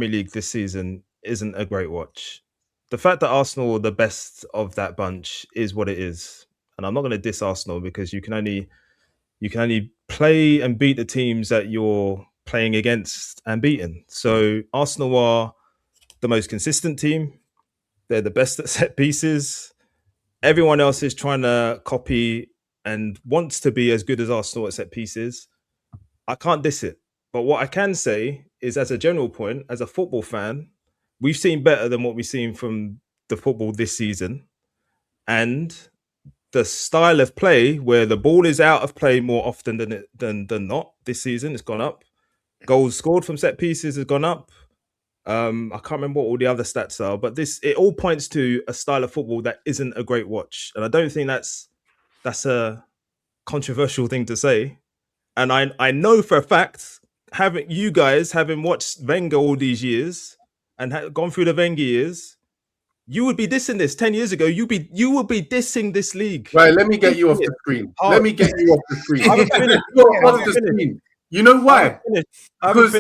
Premier League this season isn't a great watch. The fact that Arsenal are the best of that bunch is what it is. And I'm not going to diss Arsenal because you can only play and beat the teams that you're playing against and beaten. So Arsenal are the most consistent team. They're the best at set pieces. Everyone else is trying to copy and wants to be as good as Arsenal at set pieces. I can't diss it. But what I can say is, as a general point, as a football fan, we've seen better than what we've seen from the football this season. And the style of play where the ball is out of play more often than not this season, it's gone up. Goals scored from set pieces has gone up. I can't remember what all the other stats are, but it all points to a style of football that isn't a great watch. And I don't think that's a controversial thing to say. And I know for a fact, having watched Wenger all these years and gone through the Wenger years, you would be dissing this 10 years ago. You would be dissing this league. Right, let me get you off the screen. Let me get you off the screen. I haven't finished. You're off the screen. You know why? I haven't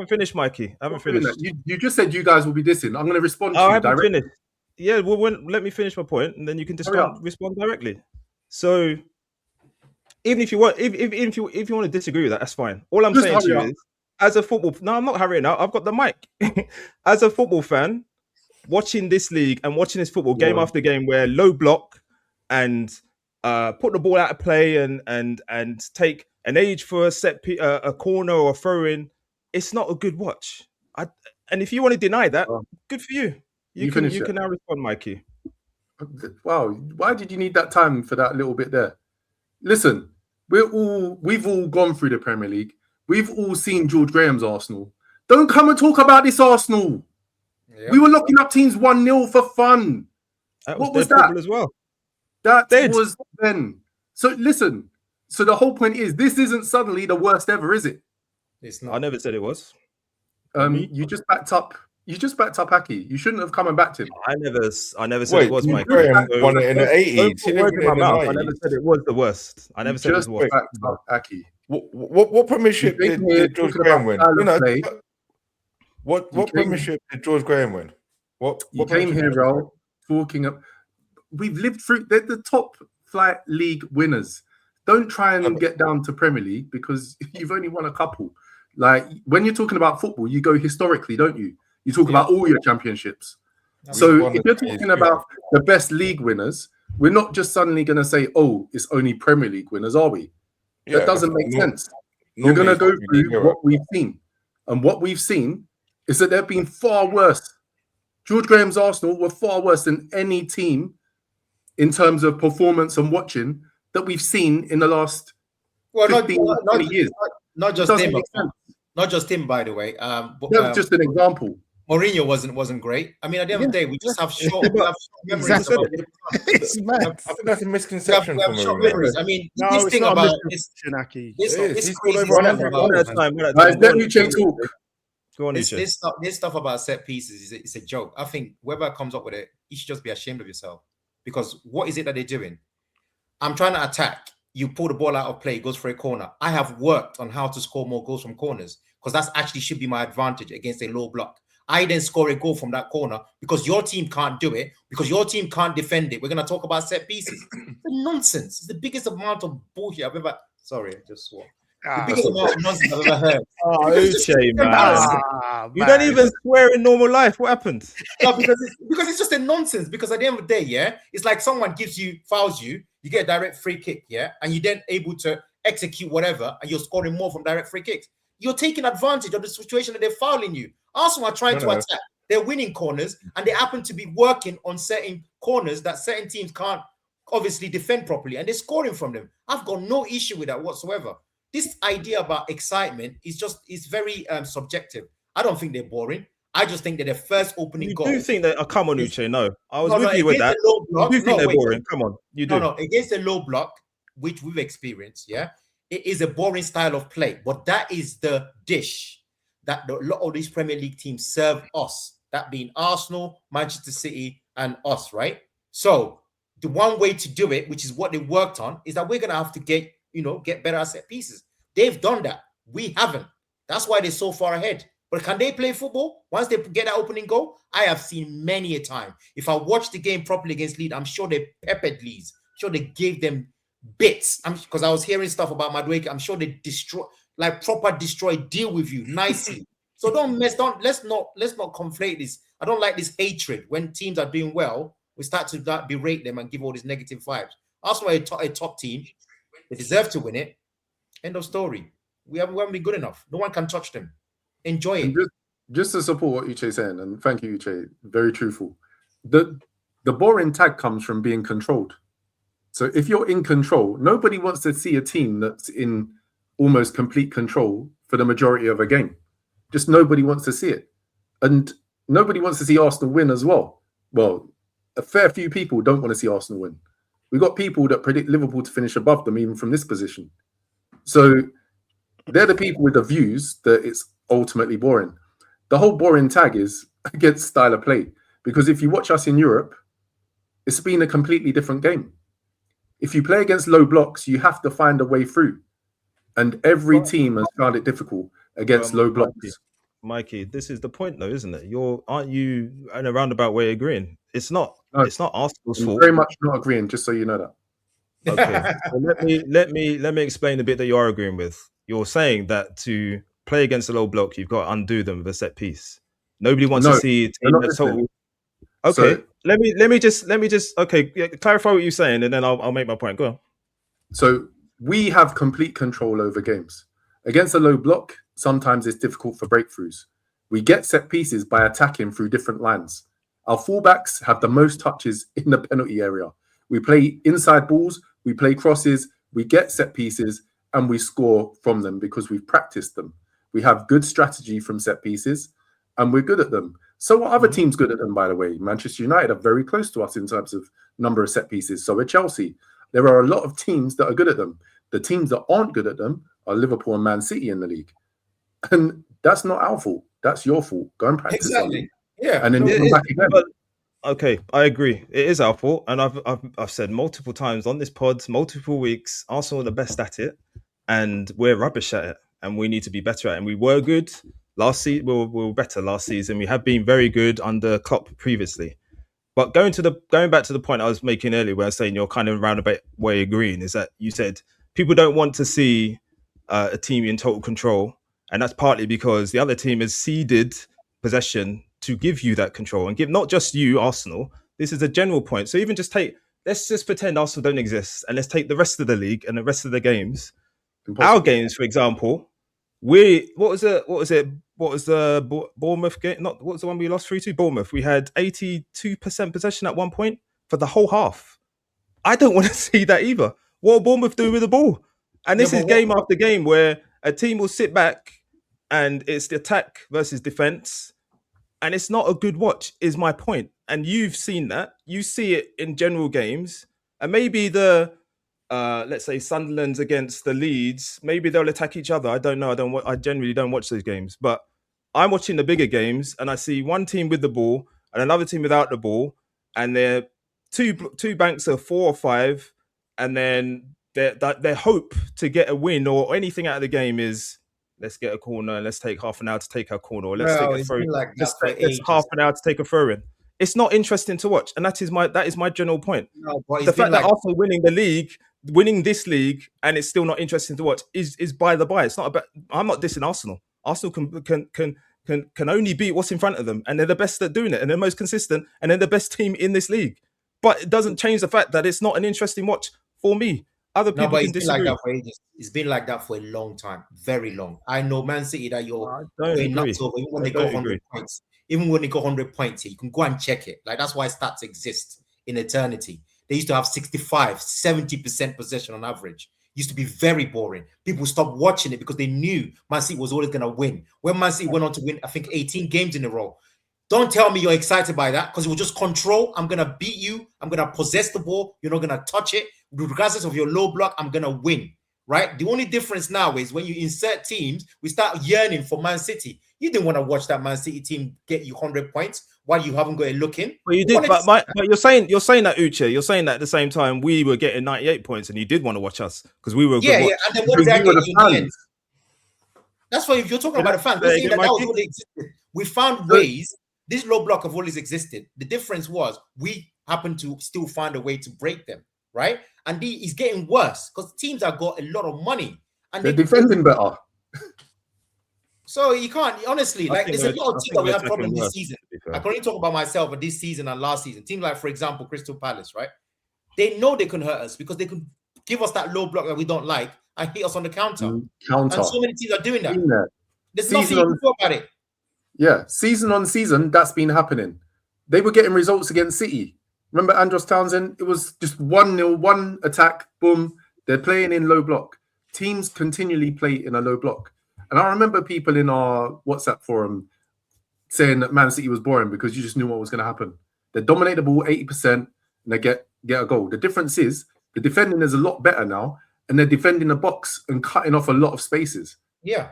finished, Mikey. I haven't finished. You just said you guys will be dissing. I'm going to respond to you I haven't directly. finished. Yeah, well, let me finish my point, and then you can just respond directly. So, even if you want to disagree with that, that's fine. All I'm saying to you is, as a football, no, I'm not hurrying up. I've got the mic. As a football fan, watching this league and watching this football game after game, where low block and put the ball out of play and take an age for a corner or a throw in, it's not a good watch. And if you want to deny that, good for you. You can now respond, Mikey. Wow, why did you need that time for that little bit there? Listen, we've all gone through the Premier League. We've all seen George Graham's Arsenal. Don't come and talk about this Arsenal. Yep. We were locking up teams 1-0 for fun. What was that as well? That was then. So listen. So the whole point is, this isn't suddenly the worst ever, is it? It's not. I never said it was. You just backed up. You just backed up Aki. You shouldn't have come and backed him. I never said it was, Mike. Graham won it in the 80s. I never said it was the worst. I never said it was the worst. Backed up Aki. What premiership did George Graham win? What premiership did George Graham win? What came here, Raul, talking up. We've lived through. They're the top flight league winners. Don't try and get down to Premier League because you've only won a couple. Like when you're talking about football, you go historically, don't you? You talk about all your championships. So if you're talking about the best league winners, we're not just suddenly going to say, "Oh, it's only Premier League winners," are we? That doesn't make sense. You're going to go through what we've seen, and what we've seen is that they've been far worse. George Graham's Arsenal were far worse than any team in terms of performance and watching that we've seen in the last 15, 20 years. Not just him. Not just him, by the way. That's just an example. Mourinho wasn't great. I mean, at the end of the day, we just have short memories. It's mad. I think that's a misconception. We have short memories. I mean, this thing about this stuff about set pieces is a joke. I think whoever comes up with it, you should just be ashamed of yourself. Because what is it that they're doing? I'm trying to attack. You pull the ball out of play, it goes for a corner. I have worked on how to score more goals from corners because that's actually should be my advantage against a low block. I then score a goal from that corner because your team can't do it, because your team can't defend it. We're going to talk about set pieces. It's nonsense. It's the biggest amount of bullshit I've ever... Sorry, I just swore. The biggest amount of nonsense I've ever heard. Uche, man. You don't even swear in normal life. What happened? No, because it's just a nonsense. Because at the end of the day, yeah, it's like someone fouls you, you get a direct free kick, yeah, and you're then able to execute whatever, and you're scoring more from direct free kicks. You're taking advantage of the situation that they're fouling you. Arsenal are trying to attack. They're winning corners, and they happen to be working on certain corners that certain teams can't obviously defend properly, and they're scoring from them. I've got no issue with that whatsoever. This idea about excitement is very subjective. I don't think they're boring. I just think that their first opening goal. You do think that? Come on, Uche. No, I was with you with that. You do think they're boring? Come on, you do. No, against the low block, which we've experienced, yeah, it is a boring style of play. But that is the dish that a lot of these Premier League teams serve us. That being Arsenal, Manchester City, and us, right? So the one way to do it, which is what they worked on, is that we're gonna have to get better at set pieces. They've done that. We haven't. That's why they're so far ahead. But can they play football once they get that opening goal? I have seen many a time. If I watch the game properly against Leeds, I'm sure they peppered Leeds. I'm sure they gave them bits. Because I was hearing stuff about Madueke. I'm sure they proper destroy, deal with you nicely. So let's not conflate this. I don't like this hatred when teams are doing well. We start to berate them and give all these negative vibes. Arsenal are a top team. They deserve to win it. End of story. We haven't been good enough. No one can touch them. Enjoy it. Just to support what Uche's saying, and thank you, Uche, very truthful. The boring tag comes from being controlled. So if you're in control, nobody wants to see a team that's in almost complete control for the majority of a game. Just nobody wants to see it. And nobody wants to see Arsenal win as well. Well, a fair few people don't want to see Arsenal win. We've got people that predict Liverpool to finish above them even from this position. So they're the people with the views that it's ultimately boring. The whole boring tag is against style of play. Because if you watch us in Europe, it's been a completely different game. If you play against low blocks, you have to find a way through. And every team has found it difficult against low blocks. Mikey, this is the point though, isn't it? Aren't you in a roundabout way agreeing? It's not Arsenal's fault. Very much not agreeing, just so you know that. Okay. So let me explain the bit that you are agreeing with. You're saying that to play against a low block, you've got to undo them with a set piece. Nobody wants to see a team that's total. Okay. So, let me just clarify what you're saying, and then I'll make my point. Go on. So we have complete control over games. Against a low block, sometimes it's difficult for breakthroughs. We get set pieces by attacking through different lines. Our fullbacks have the most touches in the penalty area. We play inside balls, we play crosses, we get set pieces, and we score from them because we've practiced them. We have good strategy from set pieces, and we're good at them. So are other teams good at them, by the way? Manchester United are very close to us in terms of number of set pieces. So are Chelsea. There are a lot of teams that are good at them. The teams that aren't good at them are Liverpool and Man City in the league. And that's not our fault. That's your fault. Go and practice. Exactly. Yeah. And then come back again. Okay, I agree. It is our fault. And I've said multiple times on this pod, multiple weeks, Arsenal are the best at it. And we're rubbish at it. And we need to be better at it. And we were good last season. We were better last season. We have been very good under Klopp previously. But going back to the point I was making earlier, where I was saying you're kind of roundabout way agreeing, is that you said people don't want to see a team in total control, and that's partly because the other team has ceded possession to give you that control and give not just you, Arsenal. This is a general point. So even let's just pretend Arsenal don't exist, and let's take the rest of the league and the rest of the games. Impossible. Our games, for example, what was the Bournemouth game? What was the one we lost 3-2? Bournemouth. We had 82% possession at one point for the whole half. I don't want to see that either. What will Bournemouth do with the ball? And this is game after game where a team will sit back and it's the attack versus defense. And it's not a good watch, is my point. And you've seen that. You see it in general games. And maybe let's say Sunderland's against the Leeds, maybe they'll attack each other. I don't know. I generally don't watch those games. But I'm watching the bigger games and I see one team with the ball and another team without the ball. And they're two banks of 4 or 5. And then their hope to get a win or anything out of the game is, let's get a corner, let's take half an hour to take a corner, or let's take a throw. Let's half an hour to take a throw in. It's not interesting to watch, and that is my general point. No, the fact that Arsenal winning this league, and it's still not interesting to watch is by the by. It's not about. I'm not dissing Arsenal. Arsenal can only beat what's in front of them, and they're the best at doing it, and they're most consistent, and they're the best team in this league. But it doesn't change the fact that it's not an interesting watch for me. Other people can disagree. It's been like that for a long time, very long. I know Man City that you're nuts over, even when they got 100 points. Even when they got 100 points here, you can go and check it. Like, that's why stats exist in eternity. They used to have 65, 70% possession on average. It used to be very boring. People stopped watching it because they knew Man City was always going to win. When Man City went on to win, I think 18 games in a row. Don't tell me you're excited by that, because it will just control. I'm going to beat you. I'm going to possess the ball. You're not going to touch it. Regardless of your low block, I'm going to win, right? The only difference now is when you insert teams, we start yearning for Man City. You didn't want to watch that Man City team get you 100 points while you haven't got a look in. Well, you did, but you're saying that, Uche. You're saying that at the same time we were getting 98 points and you did want to watch us because we were good. Yeah. And then what did I get in the end? That's why if you're talking about the fans, we're saying that was what existed. We found ways. This low block have always existed. The difference was we happened to still find a way to break them, right? And it's getting worse because teams have got a lot of money and they're defending better. So you can't, honestly, like there's a lot of teams that we have problems this season. I can only talk about myself, but this season and last season, teams like, for example, Crystal Palace, right? They know they can hurt us because they can give us that low block that we don't like and hit us on the counter. And so many teams are doing that. There's nothing you can do about it. Yeah, season on season, that's been happening. They were getting results against City. Remember Andros Townsend? It was just 1-0, one attack, boom. They're playing in low block. Teams continually play in a low block. And I remember people in our WhatsApp forum saying that Man City was boring because you just knew what was going to happen. They dominate the ball 80% and they get a goal. The difference is the defending is a lot better now and they're defending the box and cutting off a lot of spaces. Yeah.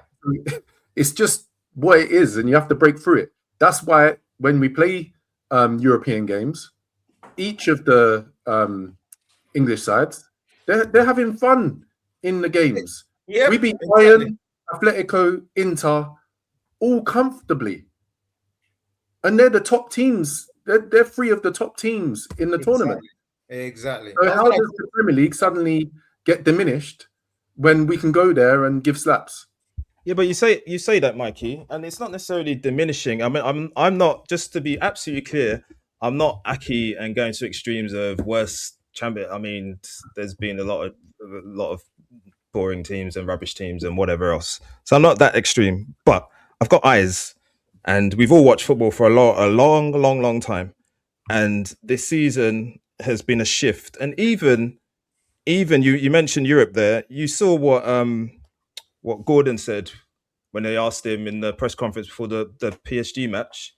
It's just what it is and you have to break through it. That's why when we play European games, each of the English sides, they're having fun in the games. Yeah, we beat Bayern, Atletico, Inter, all comfortably. And they're the top teams. They're three of the top teams in the tournament. Exactly. So how does the Premier League suddenly get diminished when we can go there and give slaps? Yeah, but you say that, Mikey, and it's not necessarily diminishing. I mean, I'm not, just to be absolutely clear, I'm not Aki and going to extremes of worst champion. I mean, there's been a lot of boring teams and rubbish teams and whatever else. So I'm not that extreme, but I've got eyes, and we've all watched football for a long time. And this season has been a shift. And even you mentioned Europe there. You saw what Gordon said when they asked him in the press conference before the PSG match,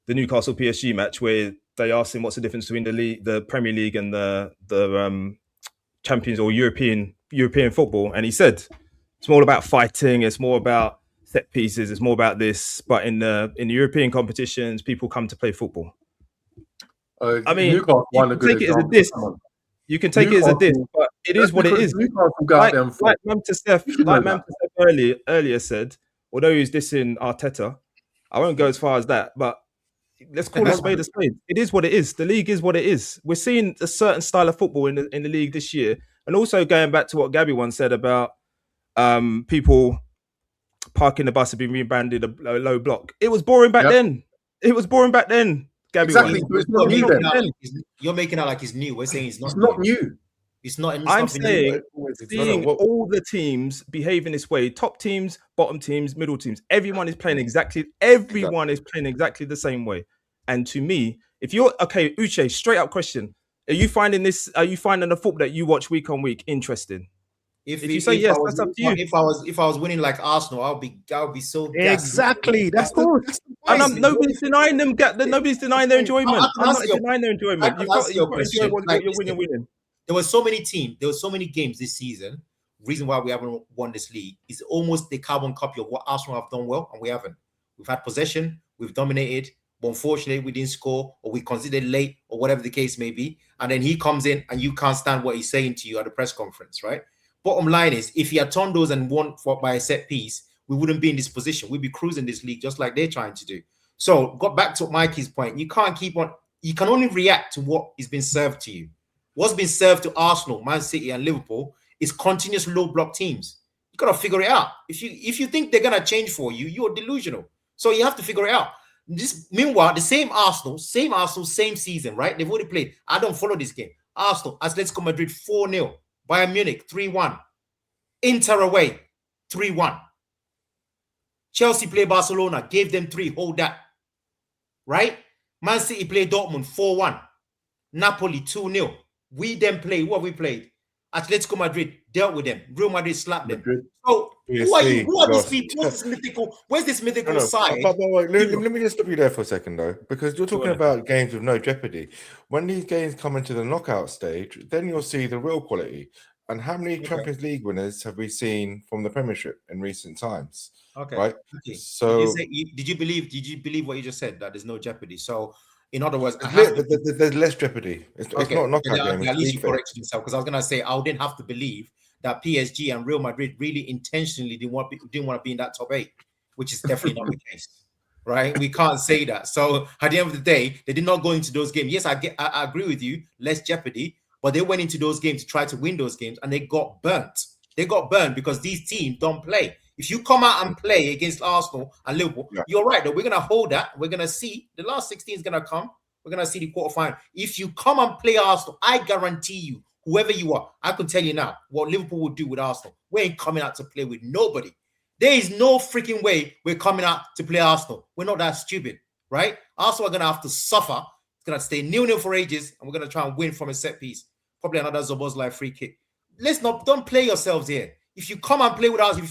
the Newcastle PSG match, where they asked him what's the difference between the Premier League and the Champions or European football, and he said it's more about fighting, it's more about set pieces, it's more about this. But in the European competitions, people come to play football. I mean, you can take it as a diss. You can take it as a diss, but it is what it is. Like Mamtesef earlier said, although he's dissing Arteta, I won't go as far as that, but let's call a spade a spade. It is what it is. The league is what it is. We're seeing a certain style of football in the league this year. And also going back to what Gabby once said about people parking the bus have been rebranded a low block. It was boring back then. It was boring back then. Gabby, exactly. It's not new then. You're making out like it's new. We're saying it's not new. It's not. I'm saying seeing all the teams behaving this way, top teams, bottom teams, middle teams, everyone is playing exactly the same way. And to me, if you're okay, Uche, straight up question. Are you finding the football that you watch week on week interesting? If you say yes, that's up to you. If I was winning like Arsenal, I would be so exactly. That's the and nobody's denying them. Nobody's denying their enjoyment. I'm not denying their enjoyment. You've got you're winning. There were so many teams. There were so many games this season. Reason why we haven't won this league is almost the carbon copy of what Arsenal have done well, and we haven't. We've had possession, we've dominated, but unfortunately we didn't score, or we considered late, or whatever the case may be. And then he comes in, and you can't stand what he's saying to you at the press conference, right? Bottom line is, if he had turned those and won by a set piece, we wouldn't be in this position. We'd be cruising this league just like they're trying to do. So, got back to Mikey's point. You can't keep on. You can only react to what is being served to you. What's been served to Arsenal, Man City, and Liverpool is continuous low block teams. You gotta figure it out. If you think they're gonna change for you, you're delusional. So you have to figure it out. Meanwhile, the same Arsenal, same season, right? They've already played. I don't follow this game. Arsenal, Atletico Madrid 4-0. Bayern Munich 3-1. Inter away 3-1. Chelsea play Barcelona, gave them 3. Hold that. Right? Man City play Dortmund 4-1. Napoli 2-0. We then play. What we played? Atletico Madrid dealt with them. Real Madrid slapped them. So who are you? Who are these people? Where's this mythical side? But let me just stop you there for a second, though, because you're talking about games with no jeopardy. When these games come into the knockout stage, then you'll see the real quality. And how many Champions League winners have we seen from the Premiership in recent times? Okay, right. Okay. So did you believe what you just said, that there's no jeopardy? So in other words, there's less jeopardy. It's not knockout game. At least you corrected yourself, because I was gonna say I didn't have to believe that PSG and Real Madrid really intentionally didn't want to be in that top 8, which is definitely not the case, right? We can't say that. So at the end of the day, they did not go into those games. Yes, I agree with you, less jeopardy, but they went into those games to try to win those games, and they got burnt. They got burnt because these teams don't play. If you come out and play against Arsenal and Liverpool, you're right, though. We're going to hold that. We're going to see. The last 16 is going to come. We're going to see the quarterfinal. If you come and play Arsenal, I guarantee you, whoever you are, I can tell you now what Liverpool will do with Arsenal. We ain't coming out to play with nobody. There is no freaking way we're coming out to play Arsenal. We're not that stupid, right? Arsenal are going to have to suffer. It's going to stay 0-0 for ages, and we're going to try and win from a set piece. Probably another Szoboszlai free kick. Don't play yourselves here. If you come and play with us, if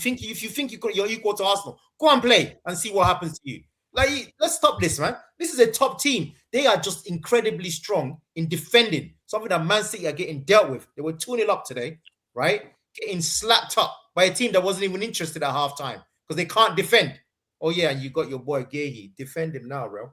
you think you're equal to Arsenal, go and play and see what happens to you. Like, let's stop this, man. This is a top team. They are just incredibly strong in defending, something that Man City are getting dealt with. They were 2-0 up today, right? Getting slapped up by a team that wasn't even interested at halftime because they can't defend. Oh, yeah, and you got your boy Gehi. Defend him now, bro.